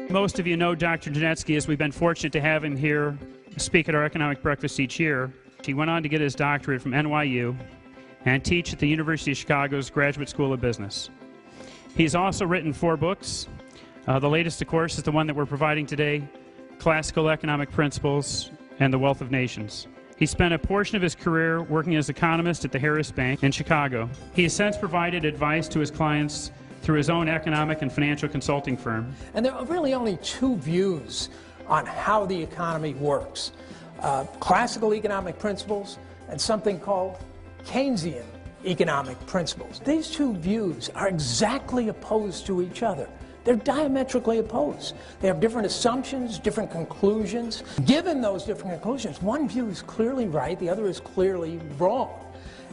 Most of you know Dr. Genetski, as we've been fortunate to have him here speak at our economic breakfast each year. He went on to get his doctorate from NYU and teach at the University of Chicago's Graduate School of Business. He's also written 4 books. The latest, of course, is the one that we're providing today, Classical Economic Principles and the Wealth of Nations. He spent a portion of his career working as economist at the Harris Bank in Chicago. He has since provided advice to his clients through his own economic and financial consulting firm. And there are really only 2 views on how the economy works. Classical economic principles and something called Keynesian economic principles. These 2 views are exactly opposed to each other. They're diametrically opposed. They have different assumptions, different conclusions. Given those different conclusions, one view is clearly right, the other is clearly wrong.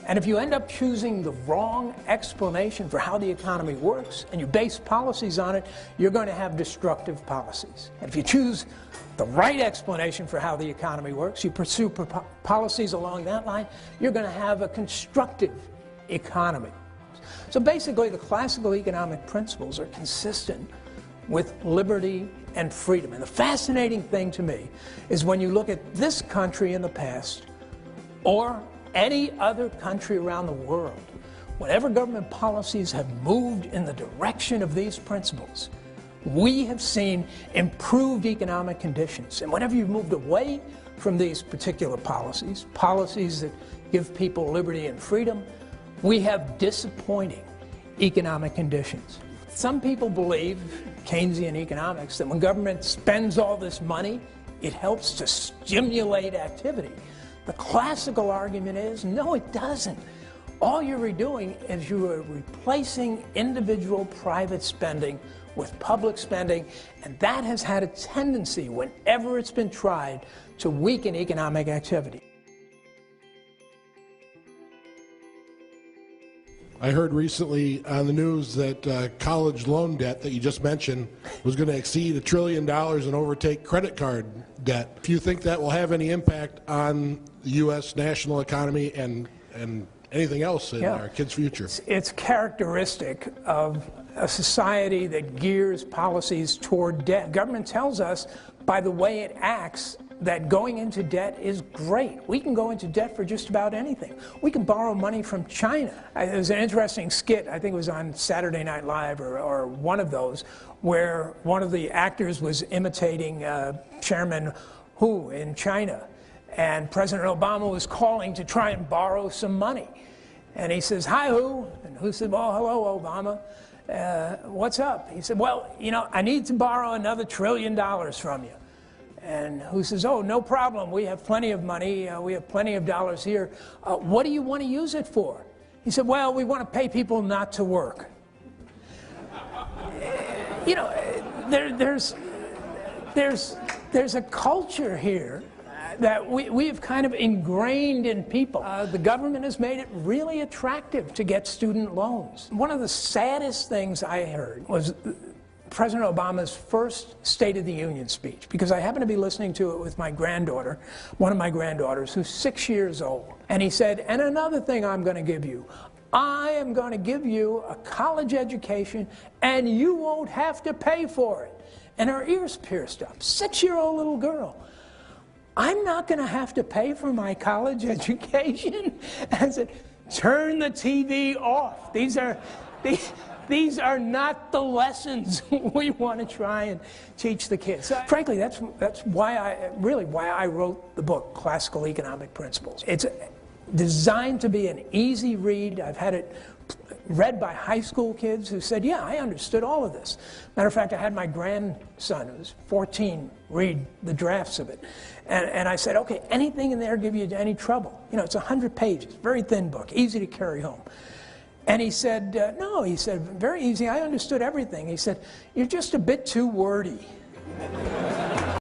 And if you end up choosing the wrong explanation for how the economy works and you base policies on it, you're going to have destructive policies. And if you choose the right explanation for how the economy works, you pursue policies along that line, you're going to have a constructive economy. So basically, the classical economic principles are consistent with liberty and freedom. And the fascinating thing to me is when you look at this country in the past, or any other country around the world, whenever government policies have moved in the direction of these principles, we have seen improved economic conditions. And whenever you've moved away from these particular policies, policies that give people liberty and freedom, we have disappointing economic conditions. Some people believe, Keynesian economics, that when government spends all this money, it helps to stimulate activity. The classical argument is, no, it doesn't. All you're doing is you are replacing individual private spending with public spending, and that has had a tendency, whenever it's been tried, to weaken economic activity. I heard recently on the news that college loan debt that you just mentioned was going to exceed $1 trillion and overtake credit card debt. Do you think that will have any impact on the U.S. national economy and anything else in our kids' future? It's characteristic of a society that gears policies toward debt. Government tells us, by the way it acts, that going into debt is great. We can go into debt for just about anything. We can borrow money from China. There was an interesting skit, I think it was on Saturday Night Live or one of those, where one of the actors was imitating Chairman Hu in China. And President Obama was calling to try and borrow some money. And he says, "Hi, Hu." And Hu said, "Well, hello, Obama. What's up?" He said, "Well, you know, I need to borrow another $1 trillion from you." And Hu says, "Oh, no problem. We have plenty of money. We have plenty of dollars here. What do you want to use it for?" He said, "Well, we want to pay people not to work." You know, there's a culture here that we've kind of ingrained in people. The government has made it really attractive to get student loans. One of the saddest things I heard was President Obama's first State of the Union speech, because I happened to be listening to it with my granddaughter, one of my granddaughters, who's 6 years old. And he said, "And another thing I'm going to give you. I am going to give you a college education, and you won't have to pay for it." And her ears pierced up. 6-year-old little girl. "I'm not going to have to pay for my college education?" I said, "Turn the TV off. These are not the lessons we want to try and teach the kids." Frankly, that's why I wrote the book, Classical Economic Principles. It's designed to be an easy read. I've had it read by high school kids who said, "Yeah, I understood all of this." Matter of fact, I had my grandson, who's 14, read the drafts of it. And I said, "Okay, anything in there give you any trouble? You know, it's 100 pages, very thin book, easy to carry home." And he said, "No," he said, "very easy. I understood everything." He said, "You're just a bit too wordy."